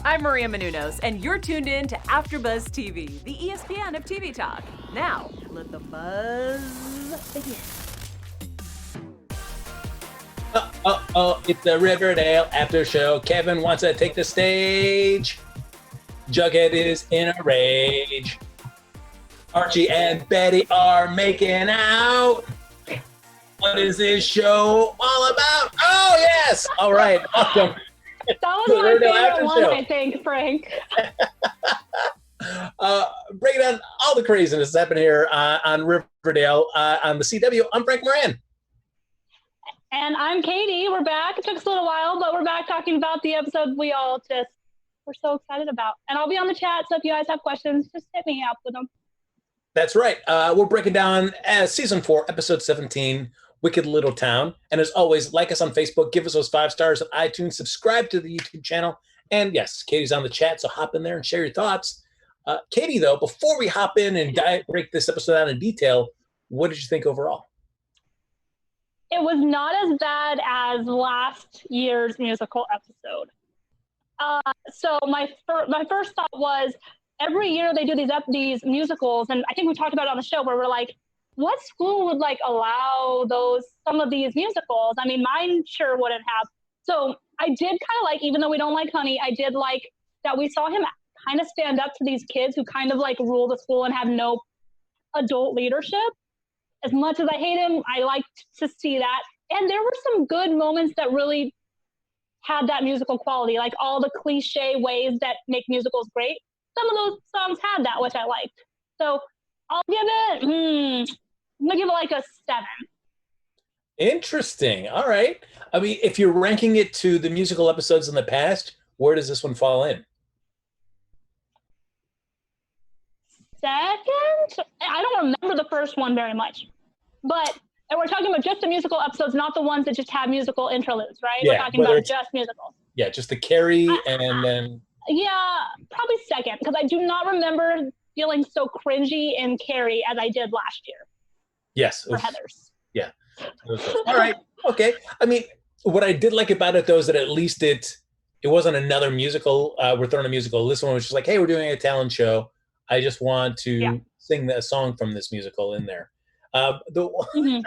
I'm Maria Menounos, and you're tuned in to AfterBuzz TV, the ESPN of TV talk. Now, let the buzz begin. It's the Riverdale after show. Kevin wants to take the stage. Jughead is in a rage. Archie and Betty are making out. What is this show all about? Oh, yes. All right. Welcome. That was my favorite one, I think, Frank. Breaking down all the craziness that's happening here on Riverdale on the CW. I'm Frank Moran. And I'm Katie. We're back. It took us a little while, but we're back talking about the episode we're so excited about. And I'll be on the chat, so if you guys have questions, just hit me up with them. That's right. We're breaking down Season 4, Episode 17, Wicked Little Town. And as always, like us on Facebook, give us those 5 stars on iTunes, subscribe to the YouTube channel. And yes, Katie's on the chat, so hop in there and share your thoughts. Katie, though, before we hop in and break this episode out in detail, what did you think overall? It was not as bad as last year's musical episode. So my first thought was, every year they do these musicals, and I think we talked about it on the show, where we're like, what school would allow some of these musicals? I mean, mine sure wouldn't have. So I did kind of like, even though we don't like Honey, I did like that we saw him kind of stand up to these kids who kind of rule the school and have no adult leadership. As much as I hate him, I liked to see that. And there were some good moments that really had that musical quality, like all the cliche ways that make musicals great. Some of those songs had that, which I liked. So I'll give it, I'm going to give it a 7. Interesting. All right. I mean, if you're ranking it to the musical episodes in the past, where does this one fall in? Second? I don't remember the first one very much. But and we're talking about just the musical episodes, not the ones that just have musical interludes, right? Yeah, we're talking about just musicals. Yeah, just the Carrie and then... Yeah, probably second, because I do not remember feeling so cringy in Carrie as I did last year. Yes. For Heathers. Yeah. All right. Okay. I mean, what I did like about it, though, is that at least it wasn't another musical. We're throwing a musical. This one was just like, hey, we're doing a talent show. I just want to sing a song from this musical in there. I mean,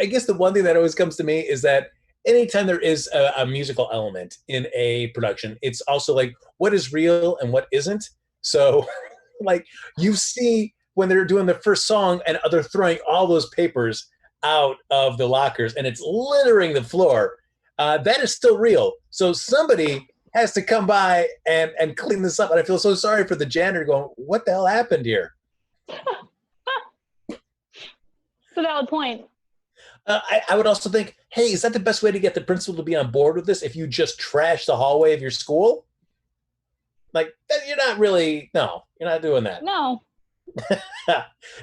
I guess the one thing that always comes to me is that anytime there is a musical element in a production, it's also like, what is real and what isn't? So, you see when they're doing the first song and they're throwing all those papers out of the lockers and it's littering the floor, that is still real. So somebody has to come by and clean this up. And I feel so sorry for the janitor going, what the hell happened here? That's a valid point. I would also think, hey, is that the best way to get the principal to be on board with this? If you just trash the hallway of your school? You're not really, no, you're not doing that. No.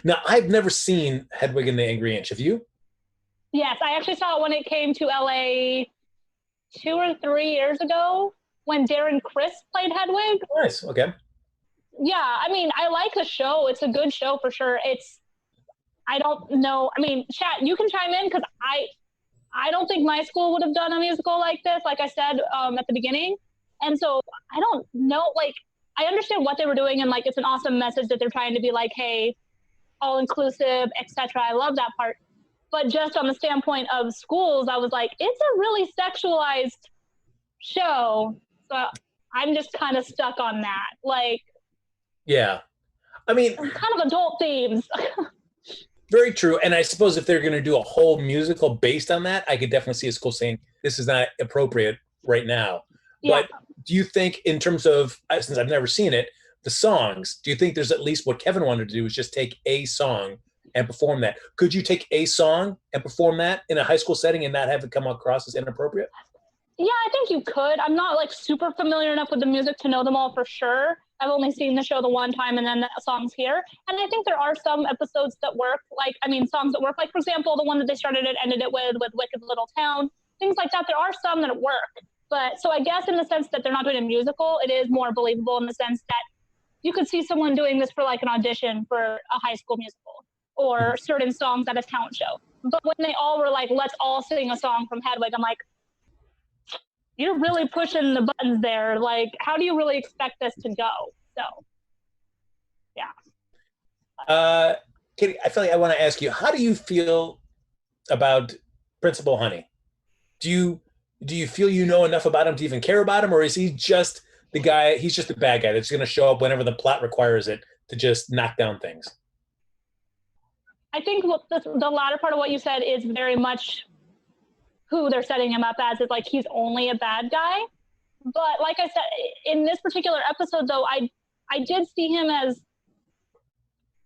Now, I've never seen Hedwig and the Angry Inch. Have you? Yes, I actually saw it when it came to LA 2 or 3 years ago when Darren Criss played Hedwig. Nice, okay. Yeah, I mean, I like the show. It's a good show for sure. I don't know. I mean, chat, you can chime in because I don't think my school would have done a musical like this, like I said at the beginning. And so I don't know, I understand what they were doing and it's an awesome message that they're trying to be hey, all inclusive, etc. I love that part. But just on the standpoint of schools, I was like, it's a really sexualized show. So I'm just kind of stuck on that. Yeah. I mean, kind of adult themes. Very true. And I suppose if they're going to do a whole musical based on that, I could definitely see a school saying this is not appropriate right now. Yeah. But do you think in terms of, since I've never seen it, the songs, do you think there's at least what Kevin wanted to do is just take a song and perform that? Could you take a song and perform that in a high school setting and not have it come across as inappropriate? Yeah, I think you could. I'm not super familiar enough with the music to know them all for sure. I've only seen the show the one time and then the songs here. And I think there are some episodes that work, songs that work. For example, the one that they started and ended it with Wicked Little Town, things like that. There are some that work. But so I guess in the sense that they're not doing a musical, it is more believable in the sense that you could see someone doing this for an audition for a high school musical or certain songs at a talent show. But when they all were let's all sing a song from Hedwig, I'm like, you're really pushing the buttons there. Like, how do you really expect this to go? So, yeah. Katie, I feel like I want to ask you, how do you feel about Principal Honey? Do you feel you know enough about him to even care about him, or is he just the guy? He's just a bad guy that's going to show up whenever the plot requires it to just knock down things. I think the latter part of what you said is very much who they're setting him up as. Is like he's only a bad guy. But like I said, in this particular episode, though, I did see him as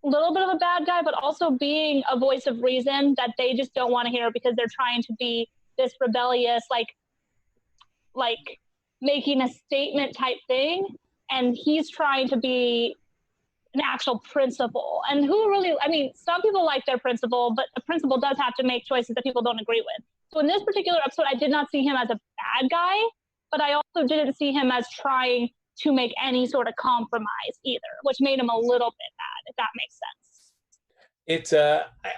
a little bit of a bad guy, but also being a voice of reason that they just don't want to hear because they're trying to be this rebellious, like making a statement type thing. And he's trying to be an actual principal. And who really, I mean, some people like their principal, but the principal does have to make choices that people don't agree with. So in this particular episode, I did not see him as a bad guy, but I also didn't see him as trying to make any sort of compromise either, which made him a little bit bad, if that makes sense. It's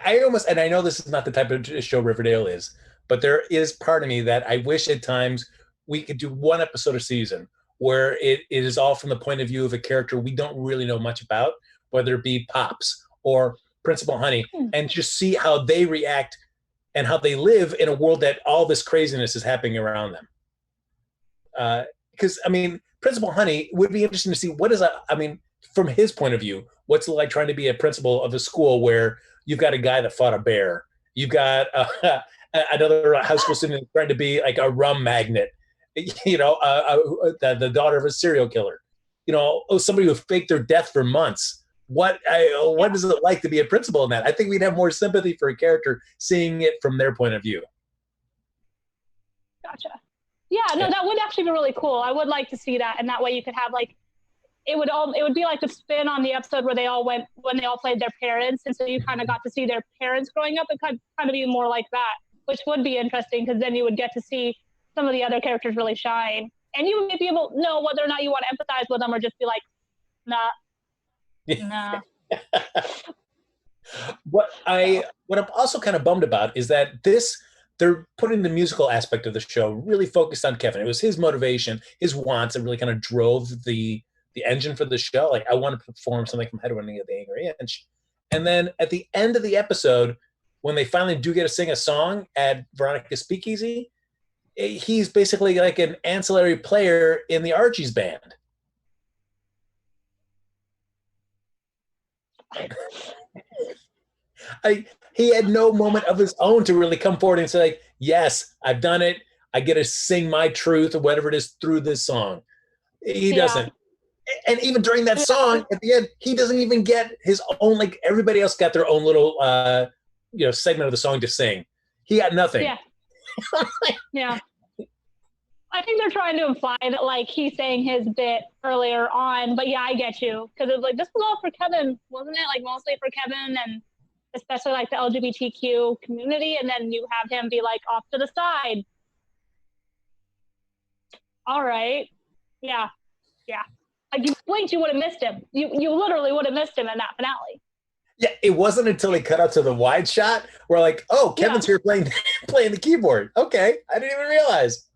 I almost, and I know this is not the type of show Riverdale is, but there is part of me that I wish at times we could do one episode a season where it is all from the point of view of a character we don't really know much about, whether it be Pops or Principal Honey, and just see how they react and how they live in a world that all this craziness is happening around them. Because, I mean, Principal Honey would be interesting to see from his point of view, what's it like trying to be a principal of a school where you've got a guy that fought a bear, you've got another high school student trying to be like a rum magnet, the daughter of a serial killer, somebody who faked their death for months. What is it like to be a principal in that? I think we'd have more sympathy for a character seeing it from their point of view. Gotcha. Yeah, no, that would actually be really cool. I would like to see that, and that way you could have it would be like the spin on the episode where they all went when they all played their parents, and so you kind of got to see their parents growing up. It kind of be more like that, which would be interesting because then you would get to see some of the other characters really shine, and you would be able to know whether or not you want to empathize with them or just be like, nah. What I'm also kind of bummed about is that they're putting the musical aspect of the show really focused on Kevin. It was his motivation, his wants that really kind of drove the engine for the show. Like, I want to perform something from Hedwig and the Angry Inch. And then at the end of the episode, when they finally do get to sing a song at Veronica's Speakeasy, he's basically like an ancillary player in the Archie's band. He had no moment of his own to really come forward and say, like, yes, I've done it. I get to sing my truth or whatever it is through this song. He doesn't. And even during that song, at the end, he doesn't even get his own, like everybody else got their own little, segment of the song to sing. He got nothing. Yeah. Yeah. I think they're trying to imply that, like, he's saying his bit earlier on, but yeah, I get you. Because it was like, this was all for Kevin, wasn't it? Like, mostly for Kevin and especially like the LGBTQ community, and then you have him be like off to the side. All right. Yeah. Like, you blinked, you would have missed him. You literally would have missed him in that finale. Yeah, it wasn't until they cut out to the wide shot where, like, oh, Kevin's here playing the keyboard. Okay, I didn't even realize.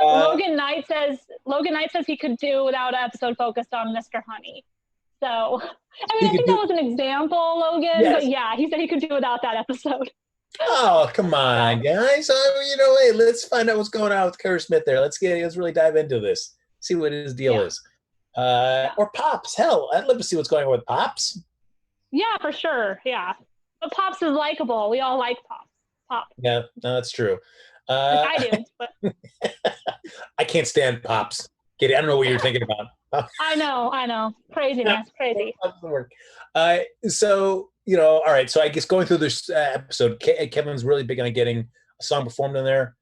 Logan Knight says he could do without an episode focused on Mr. Honey. So, I mean, I think that was an example, Logan. Yes. But yeah, he said he could do without that episode. Oh, come on, guys. Hey, let's find out what's going on with Kerr Smith there. Let's really dive into this. See what his deal is. Or Pops. Hell, I'd love to see what's going on with Pops. Yeah, for sure. Yeah. But Pops is likable. We all like Pops. Pop. Yeah, no, that's true. I do. But I can't stand Pops. Katie, I don't know what you're thinking about. I know. Craziness. Crazy. So, all right. So I guess going through this episode, Kevin's really big on getting a song performed in there.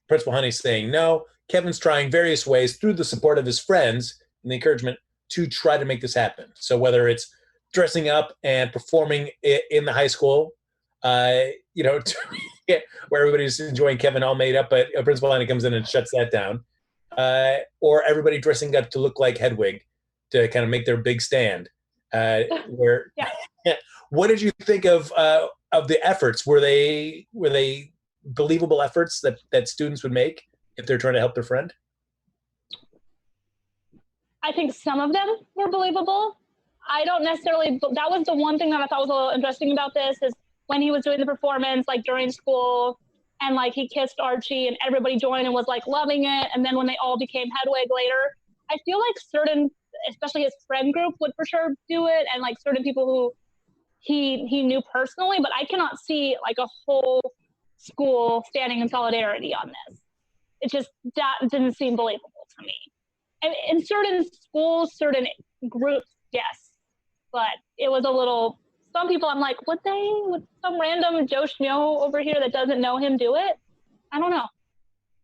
Principal Honey's saying no. Kevin's trying various ways through the support of his friends and the encouragement to try to make this happen. So whether it's dressing up and performing in the high school, where everybody's enjoying Kevin all made up, but Principal Honey comes in and shuts that down. Or everybody dressing up to look like Hedwig to kind of make their big stand. What did you think of the efforts? Were they believable efforts that students would make if they're trying to help their friend? I think some of them were believable. I don't necessarily, that was the one thing that I thought was a little interesting about this is when he was doing the performance, like during school, and like he kissed Archie and everybody joined and was like loving it. And then when they all became Hedwig later, I feel like certain, especially his friend group would for sure do it. And like certain people who he knew personally, but I cannot see like a whole school standing in solidarity on this. It just, that didn't seem believable to me. And in certain schools, certain groups, yes, but it was a little, some people I'm like, would some random Joe Schmo over here that doesn't know him do it? I don't know.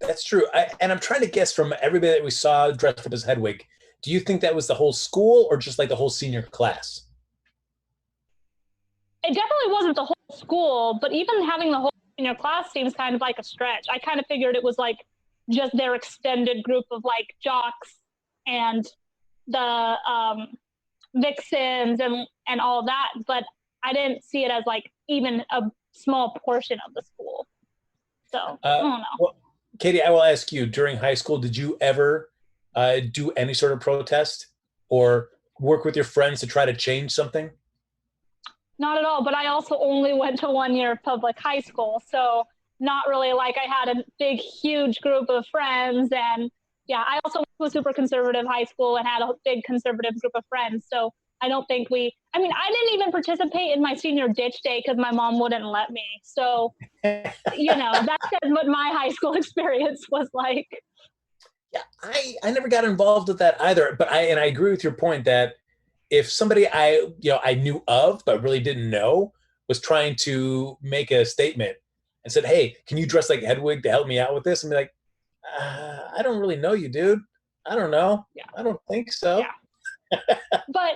That's true. And I'm trying to guess from everybody that we saw dressed up as Hedwig, do you think that was the whole school or just like the whole senior class? It definitely wasn't the whole school, but even having the whole senior class seems kind of like a stretch. I kind of figured it was like just their extended group of like jocks and the vixens and all that, but I didn't see it as like even a small portion of the school. So I don't know. Well, Katie, I will ask you, during high school, did you ever do any sort of protest or work with your friends to try to change something? Not at all, but I also only went to 1 year of public high school, so not really like I had a big, huge group of friends. And yeah, I also went to a super conservative high school and had a big conservative group of friends. So I don't think I didn't even participate in my senior ditch day because my mom wouldn't let me. So, that's what my high school experience was like. Yeah, I never got involved with that either. But I agree with your point that if somebody I knew of but really didn't know was trying to make a statement and said, "Hey, can you dress like Hedwig to help me out with this?" and be like, "I don't really know you, dude. I don't know. Yeah. I don't think so." Yeah. But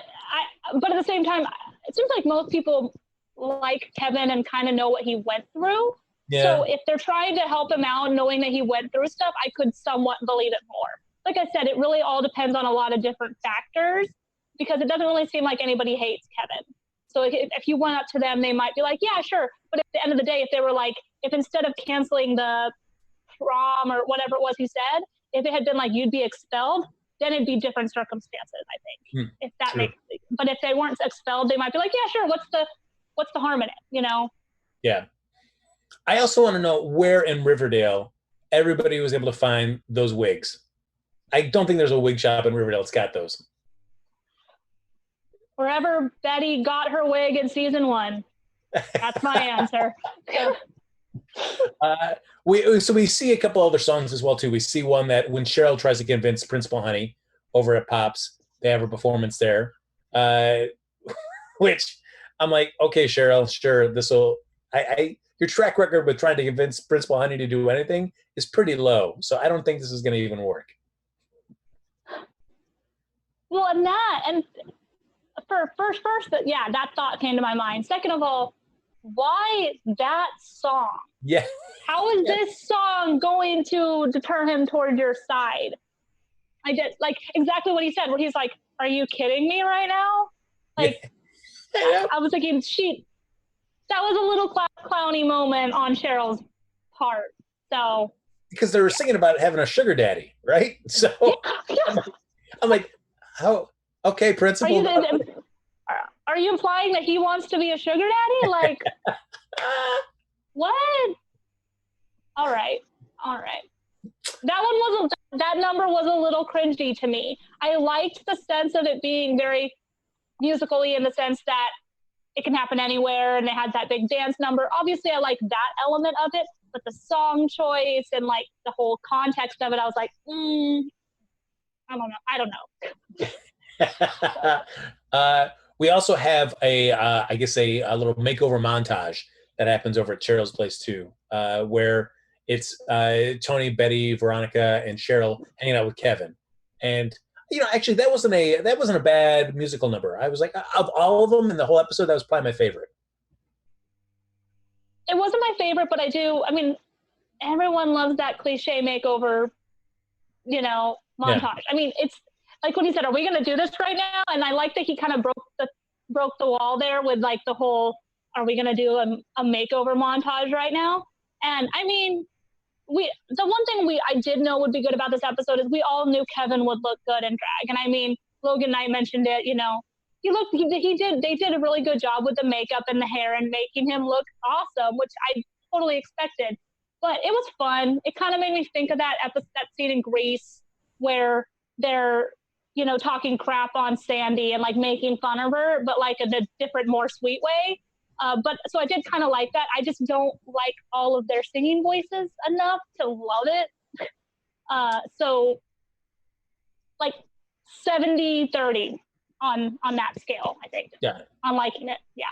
at the same time, it seems like most people like Kevin and kind of know what he went through. Yeah. So if they're trying to help him out, knowing that he went through stuff, I could somewhat believe it more. Like I said, it really all depends on a lot of different factors because it doesn't really seem like anybody hates Kevin. So if you went up to them, they might be like, yeah, sure. But at the end of the day, if they were like, if instead of canceling the prom or whatever it was he said, if it had been like, you'd be expelled, then it'd be different circumstances, I think. If that makes sense. But if they weren't expelled, they might be like, yeah, sure. What's the harm in it, Yeah. I also want to know where in Riverdale everybody was able to find those wigs. I don't think there's a wig shop in Riverdale that's got those. Wherever Betty got her wig in season 1. That's my answer. We see a couple other songs as well too. We see one that when Cheryl tries to convince Principal Honey over at Pops, they have a performance there, which I'm like, okay, Cheryl, sure, this will. Your track record with trying to convince Principal Honey to do anything is pretty low, so I don't think this is going to even work. Well, and first, yeah, that thought came to my mind. Second of all, why that song? Yeah. How is this song going to deter him toward your side? I did like exactly what he said, where he's like, "Are you kidding me right now?" Like, yeah. I was thinking, that was a little clowny moment on Cheryl's part. So because they were singing about having a sugar daddy, right? So yeah. I'm like, how? Okay, Principal. Are you implying that he wants to be a sugar daddy? Like, what? All right. That number was a little cringy to me. I liked the sense of it being very musically in the sense that it can happen anywhere, and they had that big dance number. Obviously, I like that element of it, but the song choice and like the whole context of it, I was like, I don't know. We also have a little makeover montage that happens over at Cheryl's place too, where it's Tony, Betty, Veronica, and Cheryl hanging out with Kevin. And actually that wasn't a bad musical number. I was like, of all of them in the whole episode, that was probably my favorite. It wasn't my favorite, but everyone loves that cliche makeover, montage. Yeah. I mean, it's like when he said, "Are we going to do this right now?" And I like that he kind of broke the wall there with like the whole, "Are we going to do a makeover montage right now?" And I mean, the one thing I did know would be good about this episode is we all knew Kevin would look good in drag. And I mean, Logan Knight mentioned it, you know, they did a really good job with the makeup and the hair and making him look awesome, which I totally expected. But it was fun. It kind of made me think of that scene in Grease where they're, you know, talking crap on Sandy and like making fun of her, but like in a different, more sweet way. But so I did kind of like that. I just don't like all of their singing voices enough to love it. So like 70-30 on that scale, I think. Yeah. On liking it. Yeah.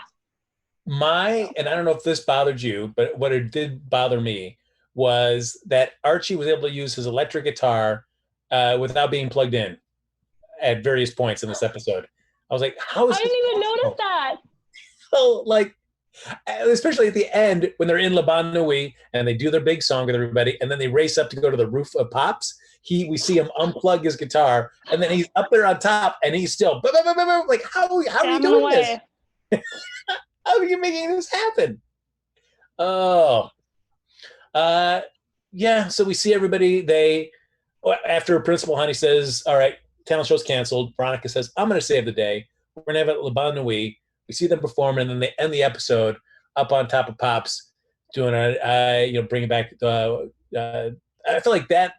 And I don't know if this bothered you, but what it did bother me was that Archie was able to use his electric guitar without being plugged in at various points in this episode. I was like, how is I didn't even notice that. So, like, especially at the end when they're in La Bonne Nuit and they do their big song with everybody, and then they race up to go to the roof of Pops. We see him unplug his guitar, and then he's up there on top, and he's still like, how are you doing this? How are you making this happen? Oh, yeah. So we see everybody. After Principal Honey says, "All right, talent show's canceled," Veronica says, "I'm going to save the day. We're going to have it at La Bonne Nuit." We see them perform, and then they end the episode up on top of Pops, doing bringing back. I feel like that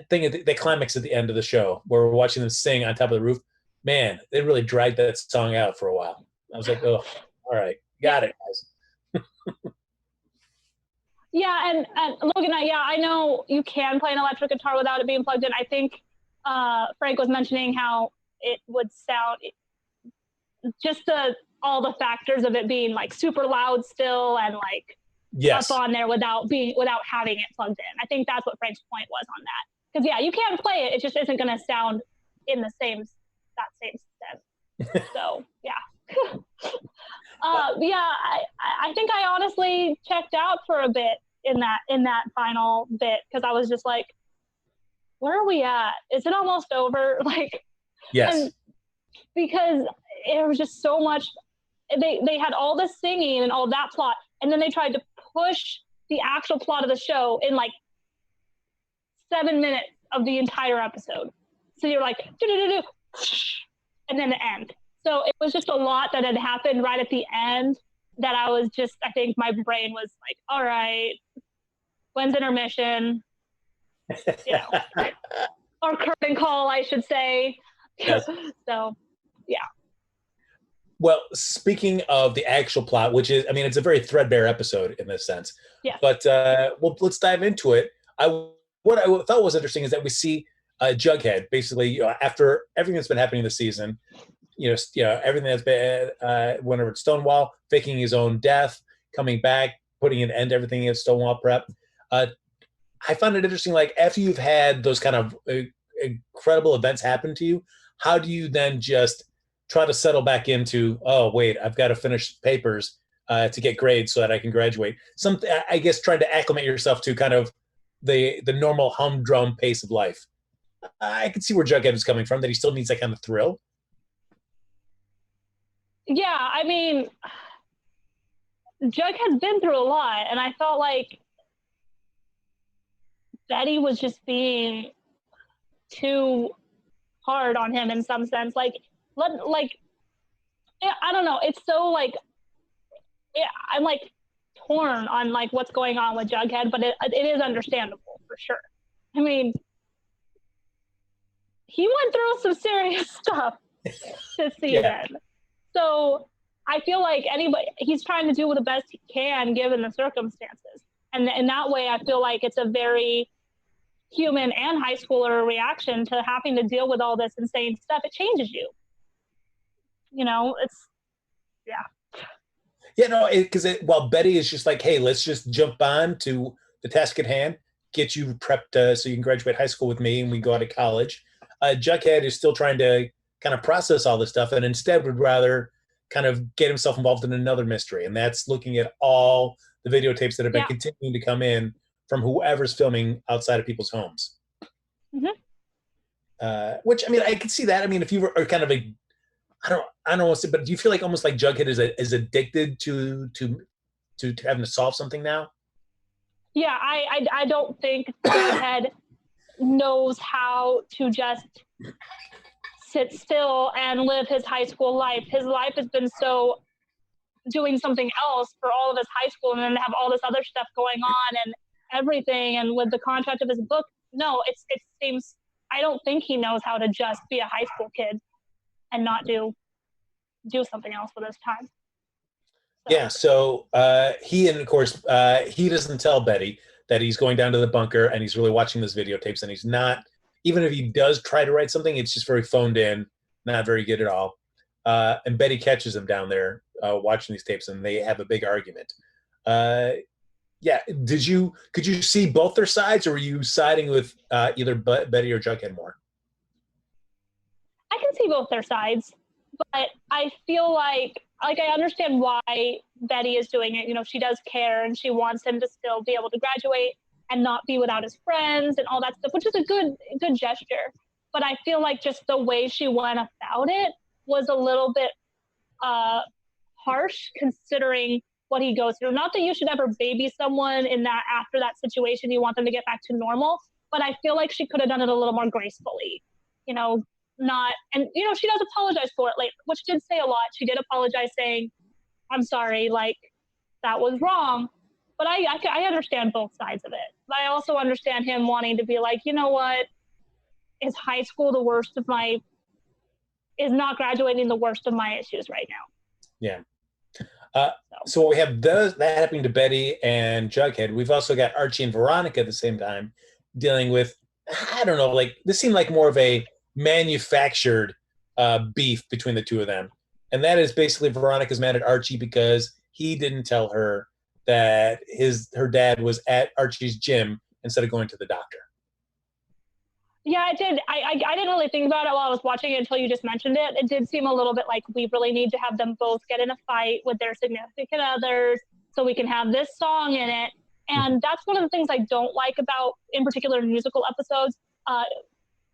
thing, the climax at the end of the show, where we're watching them sing on top of the roof. Man, they really dragged that song out for a while. I was like, oh, all right, got it, guys. Yeah, and Logan, I know you can play an electric guitar without it being plugged in. I think Frank was mentioning how it would sound, just all the factors of it being like super loud still and like yes, up on there without having it plugged in. I think that's what Frank's point was on that. Because yeah, you can play it, it just isn't going to sound in that same sense. So yeah. Yeah, I think I honestly checked out for a bit in that final bit because I was just like, where are we at? Is it almost over? Like, yes, and because it was just so much. They had all this singing and all that plot, and then they tried to push the actual plot of the show in like 7 minutes of the entire episode. So you're like, and then the end. So it was just a lot that had happened right at the end that I think my brain was like, all right, when's intermission? You know, or curtain call, I should say. Yes. So, yeah. Well, speaking of the actual plot, which is, I mean, it's a very threadbare episode in this sense. Yeah. But let's dive into it. What I thought was interesting is that we see Jughead basically, after everything that's been happening this season, everything that's been, whenever it's Stonewall, faking his own death, coming back, putting an end to everything at Stonewall Prep. I find it interesting, like, after you've had those kind of incredible events happen to you, how do you then just try to settle back into, oh, wait, I've got to finish papers to get grades so that I can graduate? I guess trying to acclimate yourself to kind of the normal humdrum pace of life. I can see where Jughead is coming from, that he still needs that kind of thrill. Yeah, I mean, Jughead's been through a lot, and I felt like Betty was just being too hard on him in some sense. I don't know. It's so like, I'm like torn on like what's going on with Jughead, but it is understandable for sure. I mean, he went through some serious stuff this season. Yeah. So I feel like he's trying to do the best he can given the circumstances. And in that way, I feel like it's a very human and high schooler reaction to having to deal with all this insane stuff. It changes you. Yeah. Yeah, no, because while Betty is just like, hey, let's just jump on to the task at hand, get you prepped so you can graduate high school with me and we go out to college. Jughead is still trying to kind of process all this stuff and instead would rather kind of get himself involved in another mystery. And that's looking at all the videotapes that have been continuing to come in from whoever's filming outside of people's homes. Mm-hmm. Which, I mean, I can see that. I mean, if you were kind of I don't want to say, but do you feel like almost like Jughead is addicted to having to solve something now? Yeah, I don't think Jughead knows how to just sit still and live his high school life. His life has been so doing something else for all of his high school and then have all this other stuff going on and everything. And with the contract of his book, no, it seems, I don't think he knows how to just be a high school kid and not do something else with his time. So. Yeah, so of course, he doesn't tell Betty that he's going down to the bunker and he's really watching those videotapes, and he's not, even if he does try to write something, it's just very phoned in, not very good at all. And Betty catches him down there watching these tapes, and they have a big argument. Yeah, could you see both their sides, or were you siding with either Betty or Jughead more? I can see both their sides, but I feel like I understand why Betty is doing it. You know, she does care and she wants him to still be able to graduate and not be without his friends and all that stuff, which is a good gesture. But I feel like just the way she went about it was a little bit harsh, considering what he goes through. Not that you should ever baby someone in that, after that situation, you want them to get back to normal, but I feel like she could have done it a little more gracefully, you know, and you know, she does apologize for it later, which did say a lot. She did apologize saying, I'm sorry, like, that was wrong. But I understand both sides of it. But I also understand him wanting to be like, you know what, is high school the worst of my, is not graduating the worst of my issues right now? Yeah. So we have that happening to Betty and Jughead. We've also got Archie and Veronica at the same time dealing with, I don't know, like, this seemed like more of a manufactured beef between the two of them. And that is basically Veronica's mad at Archie because he didn't tell her that her dad was at Archie's gym instead of going to the doctor. Yeah, it did. I didn't really think about it while I was watching it until you just mentioned it. It did seem a little bit like we really need to have them both get in a fight with their significant others so we can have this song in it. And that's one of the things I don't like about, in particular, musical episodes.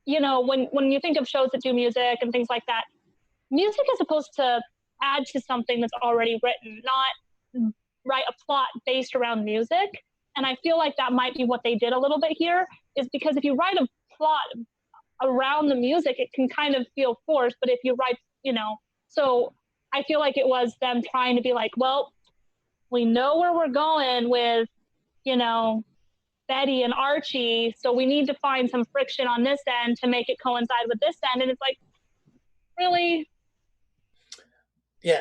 You know, when you think of shows that do music and things like that, music is supposed to add to something that's already written, not write a plot based around music. And I feel like that might be what they did a little bit here, is because if you write a plot around the music, it can kind of feel forced. But if you write, you know, so I feel like it was them trying to be like, well, we know where we're going with, you know, Betty and Archie, so we need to find some friction on this end to make it coincide with this end. And it's like, really? Yeah.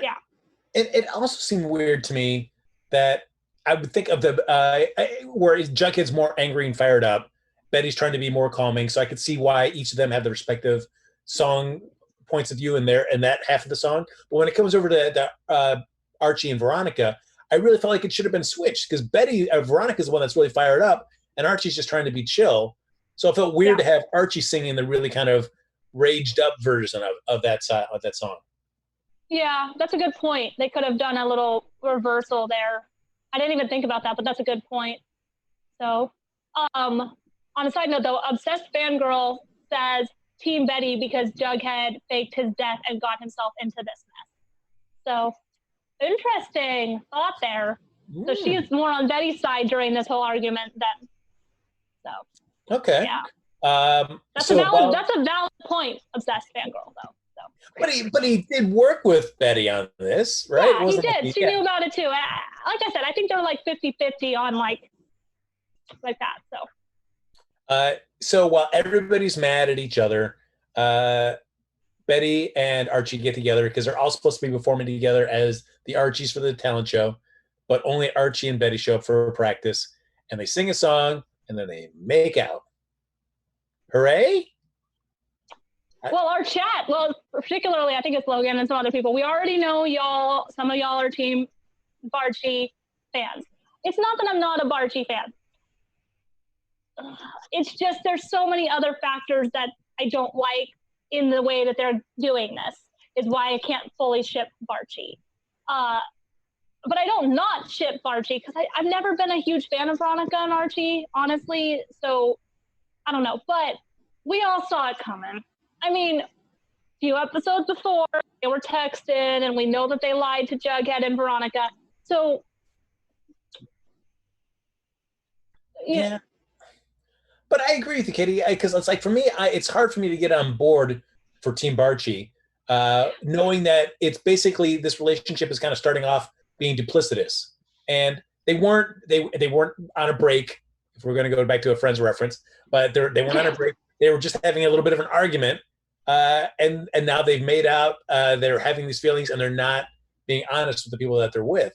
It also seemed weird to me that I would think of where Jughead's more angry and fired up, Betty's trying to be more calming, so I could see why each of them have the respective song points of view in that half of the song. But when it comes over to Archie and Veronica, I really felt like it should have been switched, because Veronica's the one that's really fired up, and Archie's just trying to be chill. So it felt weird to have Archie singing the really kind of raged up version of that song. Yeah, that's a good point. They could have done a little reversal there. I didn't even think about that, but that's a good point. So, on a side note though, Obsessed Fangirl says Team Betty because Jughead faked his death and got himself into this mess. So, interesting thought there. So she is more on Betty's side during this whole argument then. So. Okay. Yeah. That's a valid point, Obsessed Fangirl though. So. But he did work with Betty on this, right? Yeah, he did. She knew about it too. Like I said, I think they're like 50-50 on like that. So while everybody's mad at each other, Betty and Archie get together because they're all supposed to be performing together as the Archies for the talent show, but only Archie and Betty show up for practice, and they sing a song and then they make out. Hooray! Well, our chat, particularly I think it's Logan and some other people, we already know some of y'all are Team Barchi fans. It's not that I'm not a Barchi fan. It's just there's so many other factors that I don't like in the way that they're doing this, is why I can't fully ship Barchi. But I don't not ship Archie because I've never been a huge fan of Veronica and Archie, honestly. So I don't know, but we all saw it coming. I mean, a few episodes before, they were texting, and we know that they lied to Jughead and Veronica. So Yeah. But I agree with you, Katie, because it's like for me, it's hard for me to get on board for Team Barchi, knowing that it's basically this relationship is kind of starting off being duplicitous, and they weren't on a break. If we're going to go back to a Friends reference, but they weren't on a break. They were just having a little bit of an argument, and now they've made out. They're having these feelings, and they're not being honest with the people that they're with.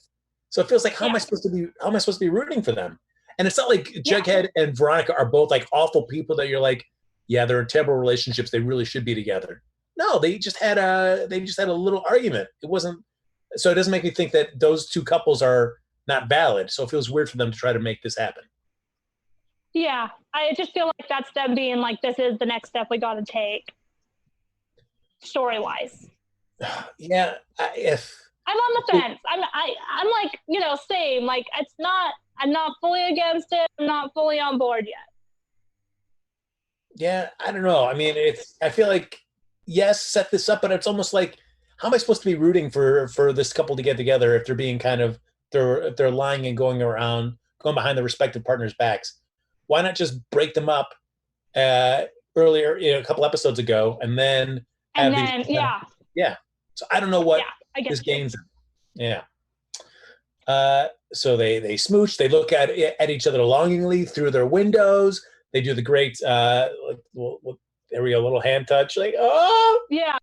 So it feels like how am I supposed to be rooting for them? And it's not like Jughead and Veronica are both like awful people that you're like, yeah, they're in terrible relationships. They really should be together. No, they just had a little argument. It wasn't, so it doesn't make me think that those two couples are not valid. So it feels weird for them to try to make this happen. Yeah, I just feel like that's them being like, this is the next step we got to take, story-wise. Yeah, I'm on the fence. I'm like, same. Like, it's not. I'm not fully against it. I'm not fully on board yet. Yeah, I don't know. I mean, I feel like, yes, set this up, but it's almost like, how am I supposed to be rooting for this couple to get together if they're being kind of if they're lying and going behind the respective partners' backs? Why not just break them up earlier, a couple episodes ago, and then yeah. So I don't know what this gains. Yeah. So they smooch. They look at each other longingly through their windows. They do the great, there we go, little hand touch. Like, oh, yeah.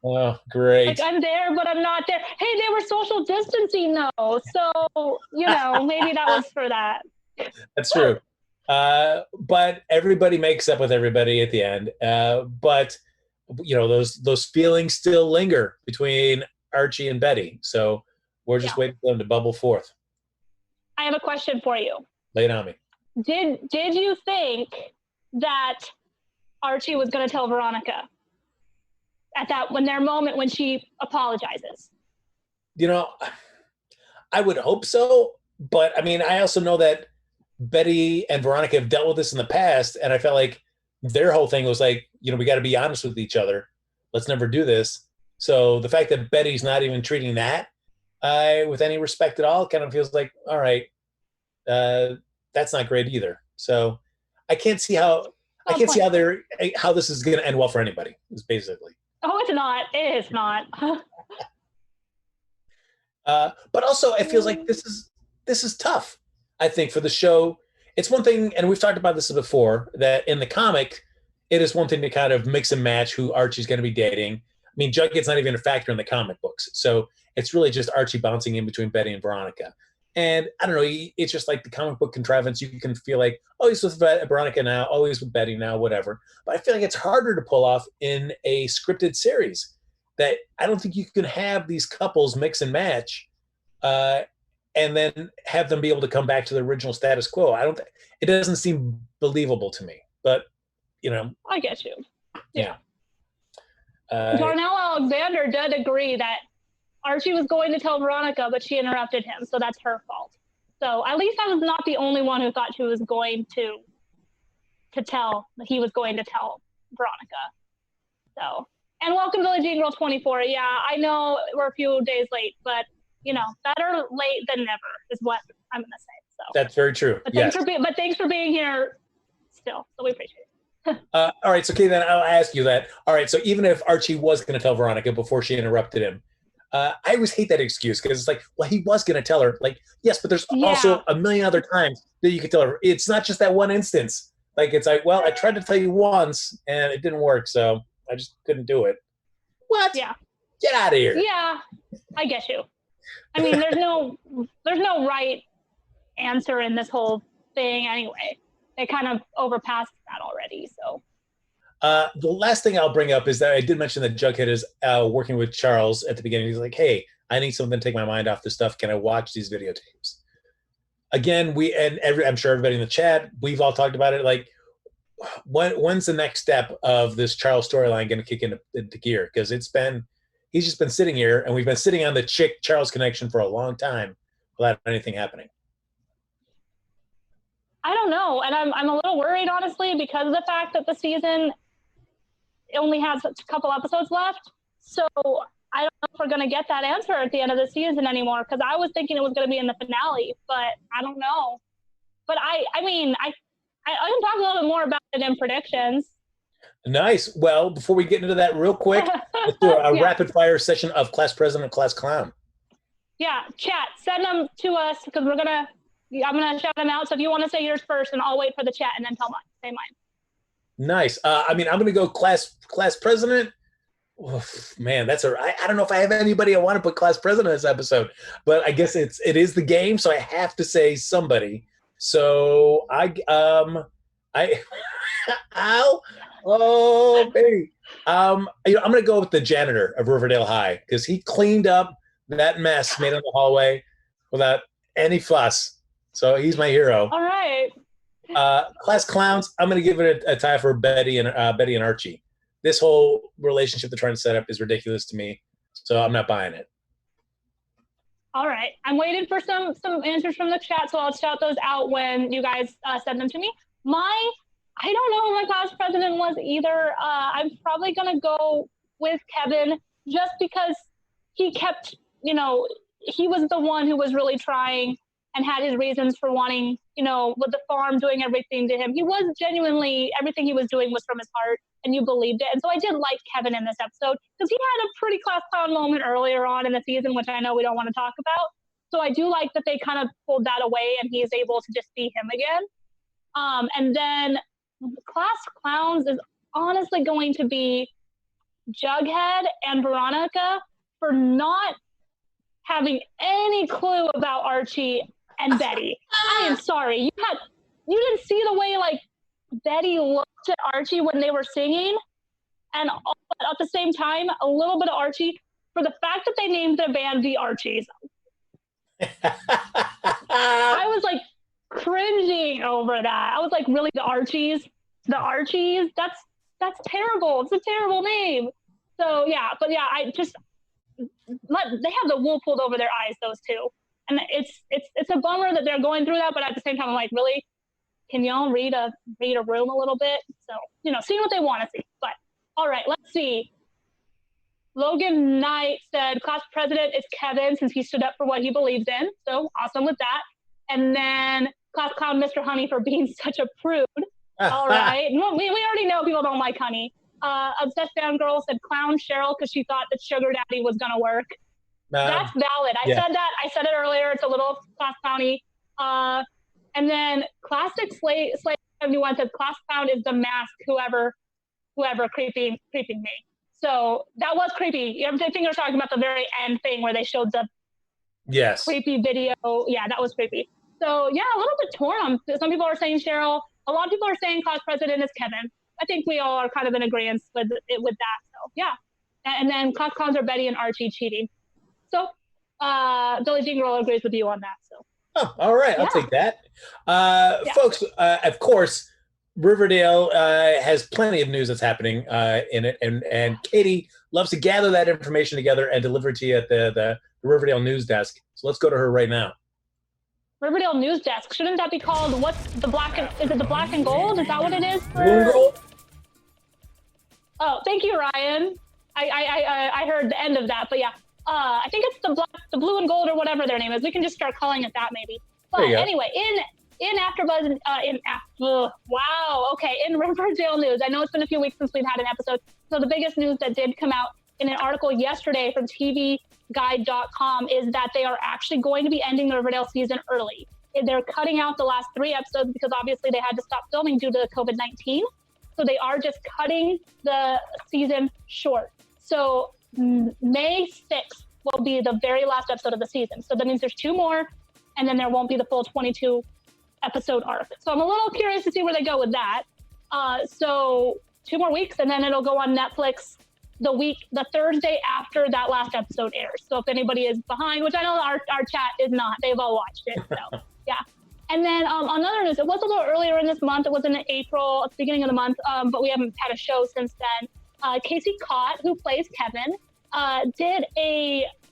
Oh, great. Like, I'm there, but I'm not there. Hey, they were social distancing though, so maybe that was for that. That's true. But everybody makes up with everybody at the end. But those feelings still linger between Archie and Betty. So we're just waiting for them to bubble forth. I have a question for you. Lay it on me. Did you think that Archie was going to tell Veronica when their moment when she apologizes? I would hope so. But I mean, I also know that Betty and Veronica have dealt with this in the past. And I felt like their whole thing was like, we got to be honest with each other. Let's never do this. So the fact that Betty's not even treating that with any respect at all kind of feels like, all right, that's not great either. So I can't see how how this is going to end well for anybody. Is basically. Oh, it's not. It is not. But also, it feels like this is tough. I think for the show, it's one thing, and we've talked about this before, that in the comic, it is one thing to kind of mix and match who Archie's going to be dating. I mean, Jughead's not even a factor in the comic books, so it's really just Archie bouncing in between Betty and Veronica. And I don't know, it's just like the comic book contrivance. You can feel like, oh, he's with Veronica now, oh, he's with Betty now, whatever. But I feel like it's harder to pull off in a scripted series. That I don't think you can have these couples mix and match, and then have them be able to come back to the original status quo. It doesn't seem believable to me. But I get you. Yeah. Darnell Alexander did agree that Archie was going to tell Veronica, but she interrupted him, so that's her fault. So at least I was not the only one who thought she was going to tell. He was going to tell Veronica. So, and welcome to Village Girl 24. Yeah, I know we're a few days late, but better late than never is what I'm gonna say. So that's very true. But yes. Thanks for being here still. So we appreciate it. All right, so okay, then I'll ask you that. All right, so even if Archie was going to tell Veronica before she interrupted him, I always hate that excuse because it's like, well, he was going to tell her. Like, yes, but there's also a million other times that you could tell her. It's not just that one instance. Like, it's like, well, I tried to tell you once and it didn't work, so I just couldn't do it. What? Yeah. Get out of here. Yeah, I get you. I mean, there's no right answer in this whole thing anyway. They kind of overpassed that already, so. The last thing I'll bring up is that I did mention that Jughead is working with Charles at the beginning. He's like, hey, I need something to take my mind off this stuff. Can I watch these videotapes? Again, I'm sure everybody in the chat, we've all talked about it. Like, when's the next step of this Charles storyline going to kick into gear? Because he's just been sitting here, and we've been sitting on the Chick Charles connection for a long time without anything happening. I don't know, and I'm a little worried, honestly, because of the fact that the season only has a couple episodes left. So I don't know if we're going to get that answer at the end of the season anymore, because I was thinking it was going to be in the finale, but I don't know. but I mean, I can talk a little bit more about it in predictions. Nice. Well, before we get into that real quick, let's do a rapid fire session of Class President, Class Clown. Yeah, chat, send them to us because I'm gonna shout them out. So if you want to say yours first, and I'll wait for the chat and then say mine. Nice. I mean, I'm gonna go Class President. Oof, man, I don't know if I have anybody I want to put Class President in this episode, but I guess it is the game, so I have to say somebody. So oh baby, I'm gonna go with the janitor of Riverdale High because he cleaned up that mess made in the hallway without any fuss. So he's my hero. All right. Class Clowns, I'm gonna give it a tie for Betty and Archie. This whole relationship they're trying to set up is ridiculous to me, so I'm not buying it. All right, I'm waiting for some answers from the chat, so I'll shout those out when you guys send them to me. I don't know who my class president was either. I'm probably gonna go with Kevin just because he kept, he was the one who was really trying and had his reasons for wanting, with the farm doing everything to him. He was genuinely, everything he was doing was from his heart and you believed it. And so I did like Kevin in this episode because he had a pretty class clown moment earlier on in the season, which I know we don't want to talk about. So I do like that they kind of pulled that away and he is able to just be him again. And then class clowns is honestly going to be Jughead and Veronica for not having any clue about Archie and Betty. I am sorry. You didn't see the way like Betty looked at Archie when they were singing, and at the same time, a little bit of Archie for the fact that they named the band the Archies. I was like cringing over that. I was like, really, the Archies? The Archies? That's terrible. It's a terrible name. So yeah, but yeah, they have the wool pulled over their eyes, those two. And it's a bummer that they're going through that, but at the same time, I'm like, really? Can y'all read a room a little bit? So, seeing what they want to see. But all right, let's see. Logan Knight said class president is Kevin since he stood up for what he believes in. So awesome with that. And then class clown Mr. Honey for being such a prude. All right. We already know people don't like Honey. Obsessed Fan Girl said clown Cheryl because she thought that Sugar Daddy was going to work. That's valid. I said that. I said it earlier. It's a little class clowny. And then Classic Slate 71 said class clown is the mask, whoever creeping me. So that was creepy. I think you're talking about the very end thing where they showed the creepy video. Yeah, that was creepy. So yeah, a little bit torn on. Some people are saying Cheryl. A lot of people are saying class president is Kevin. I think we all are kind of in agreement with that. So yeah. And then class clowns are Betty and Archie cheating. So Billie Jean Girl agrees with you on that. So. Oh, all right. I'll take that. Folks, of course, Riverdale has plenty of news that's happening in it. And Katie loves to gather that information together and deliver it to you at the Riverdale news desk. So let's go to her right now. Riverdale news desk. Shouldn't that be called is it the black and gold? Is that what it is? Blue and gold? Oh, thank you, Ryan. I heard the end of that, but yeah. I think it's the blue and gold or whatever their name is. We can just start calling it that maybe. But anyway, in AfterBuzz, in Riverdale news, I know it's been a few weeks since we've had an episode. So the biggest news that did come out in an article yesterday from TVGuide.com is that they are actually going to be ending the Riverdale season early. They're cutting out the last 3 episodes because obviously they had to stop filming due to COVID-19. So they are just cutting the season short. So May 6th will be the very last episode of the season. So that means there's 2 more, and then there won't be the full 22 episode arc. So I'm a little curious to see where they go with that. So 2 more weeks, and then it'll go on Netflix the Thursday after that last episode airs. So if anybody is behind, which I know our chat is not, they've all watched it. So yeah. And then on other news, it was a little earlier in this month. It was in April, at the beginning of the month, but we haven't had a show since then. Casey Cott, who plays Kevin,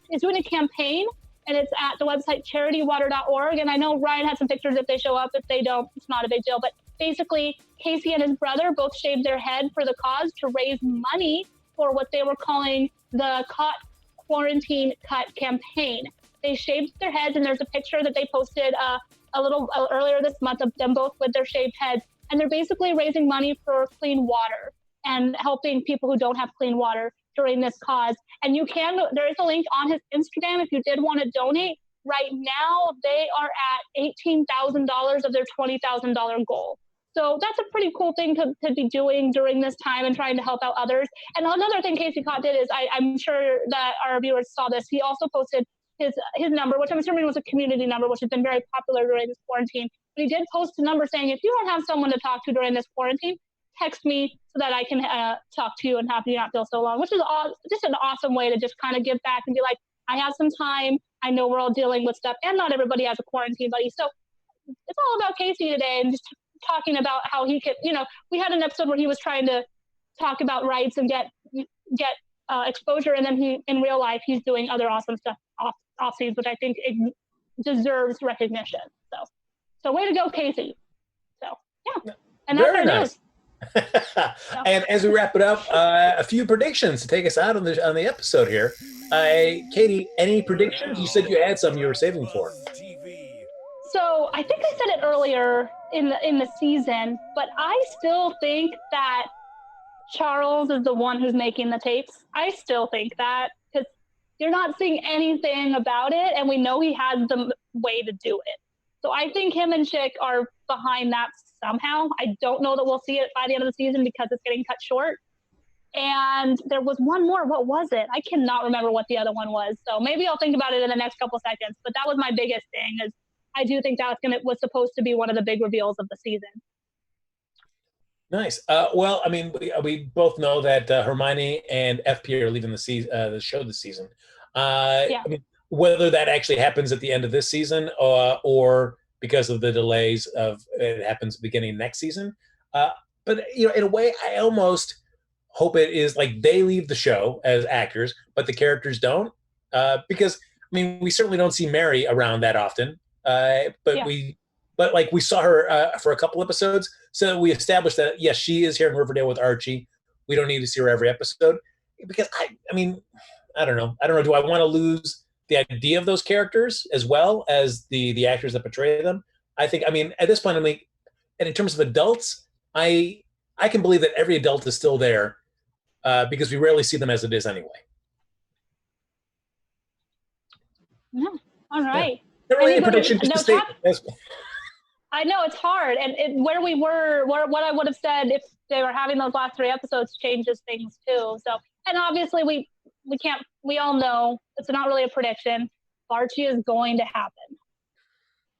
is doing a campaign, and it's at the website charitywater.org. And I know Ryan had some pictures if they show up. If they don't, it's not a big deal. But basically, Casey and his brother both shaved their head for the cause to raise money for what they were calling the Cott Quarantine Cut campaign. They shaved their heads, and there's a picture that they posted earlier this month of them both with their shaved heads, and they're basically raising money for clean water and helping people who don't have clean water during this cause. And there is a link on his Instagram if you did want to donate. Right now, they are at $18,000 of their $20,000 goal. So that's a pretty cool thing to be doing during this time and trying to help out others. And another thing Casey Cott did is, I'm sure that our viewers saw this, he also posted his number, which I'm assuming was a community number, which has been very popular during this quarantine. But he did post a number saying, if you don't have someone to talk to during this quarantine, text me so that I can talk to you and have you not feel so alone, which is just an awesome way to just kind of give back and be like, I have some time. I know we're all dealing with stuff, and not everybody has a quarantine buddy. So it's all about Casey today and just talking about how he could, we had an episode where he was trying to talk about rights and get exposure, and then in real life, he's doing other awesome stuff off scenes, which I think it deserves recognition. So way to go, Casey. So yeah, and that's very our nice. news. And as we wrap it up, a few predictions to take us out on the episode here. Katie, any predictions? You said you had some you were saving for. So I think I said it earlier in the season, but I still think that Charles is the one who's making the tapes. I still think that, because you're not seeing anything about it, and we know he has the way to do it. So I think him and Chick are behind that somehow. I don't know that we'll see it by the end of the season because it's getting cut short. And there was one more. What was it? I cannot remember what the other one was. So maybe I'll think about it in the next couple seconds. But that was my biggest thing, is I do think that was supposed to be one of the big reveals of the season. Nice. Well, I mean, we both know that Hermione and FP are leaving the show this season. Yeah. I mean, whether that actually happens at the end of this season or because of the delays of it happens beginning next season. But in a way, I almost hope it is like they leave the show as actors, but the characters don't. Because I mean, we certainly don't see Mary around that often. But we saw her for a couple episodes, so we established that yes, she is here in Riverdale with Archie. We don't need to see her every episode, because I mean, I don't know. Do I want to lose the idea of those characters as well as the actors that portray them? I think, I mean, at this point, I mean, and in terms of adults, I can believe that every adult is still there because we rarely see them as it is anyway. Yeah. All right. Not really a prediction, just a statement. I know it's hard, and where we were, what I would have said if they were having those last 3 episodes changes things too. So, and obviously we can't. We all know it's not really a prediction. Archie is going to happen.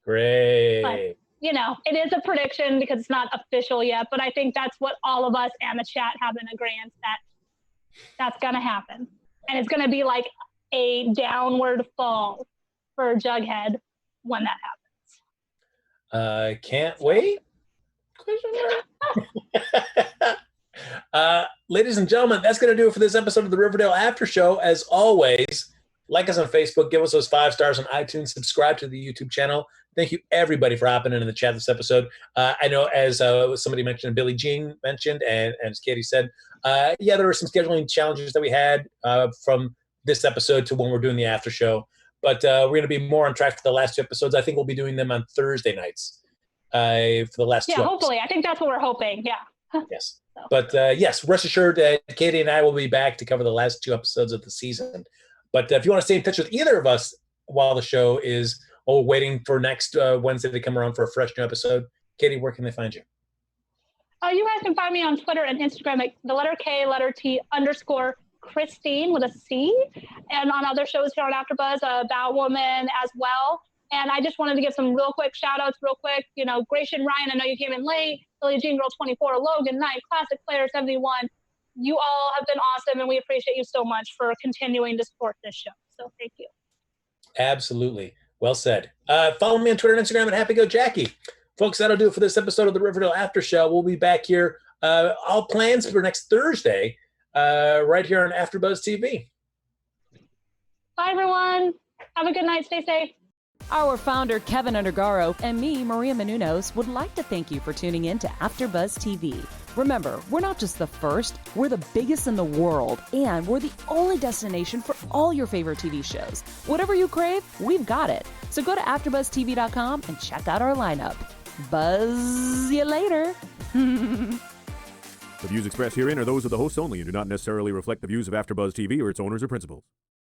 Great. But, it is a prediction because it's not official yet. But I think that's what all of us and the chat have in agreement, that's going to happen, and it's going to be like a downward fall for Jughead when that happens. Can't wait. Ladies and gentlemen, that's going to do it for this episode of the Riverdale After Show. As always, like us on Facebook, give us those 5 stars on iTunes, subscribe to the YouTube channel. Thank you, everybody, for hopping in the chat this episode. I know, as somebody mentioned, Billie Jean mentioned, and as Katie said, there were some scheduling challenges that we had from this episode to when we're doing the After Show. But we're going to be more on track for the last 2 episodes. I think we'll be doing them on Thursday nights for the last 2 episodes. Yeah, hopefully. I think that's what we're hoping. Yeah. Yes. So. But yes, rest assured that Katie and I will be back to cover the last 2 episodes of the season. But if you want to stay in touch with either of us while the show is waiting for next Wednesday to come around for a fresh new episode, Katie, where can they find you? You guys can find me on Twitter and Instagram at the letter K, letter T, _. Christine with a C, and on other shows here on AfterBuzz, Batwoman as well. And I just wanted to give some real quick shout outs Gratian Ryan, I know you came in late, Billie Jean Girl 24, Logan Knight, Classic Player 71. You all have been awesome, and we appreciate you so much for continuing to support this show. So thank you. Absolutely. Well said. Follow me on Twitter and Instagram at HappyGoJackie. Folks, that'll do it for this episode of the Riverdale After Show. We'll be back here. All plans for next Thursday. Right here on AfterBuzz TV. Bye, everyone. Have a good night. Stay safe. Our founder, Kevin Undergaro, and me, Maria Menounos, would like to thank you for tuning in to AfterBuzz TV. Remember, we're not just the first, we're the biggest in the world, and we're the only destination for all your favorite TV shows. Whatever you crave, we've got it. So go to AfterBuzzTV.com and check out our lineup. Buzz you later. The views expressed herein are those of the hosts only and do not necessarily reflect the views of AfterBuzz TV or its owners or principals.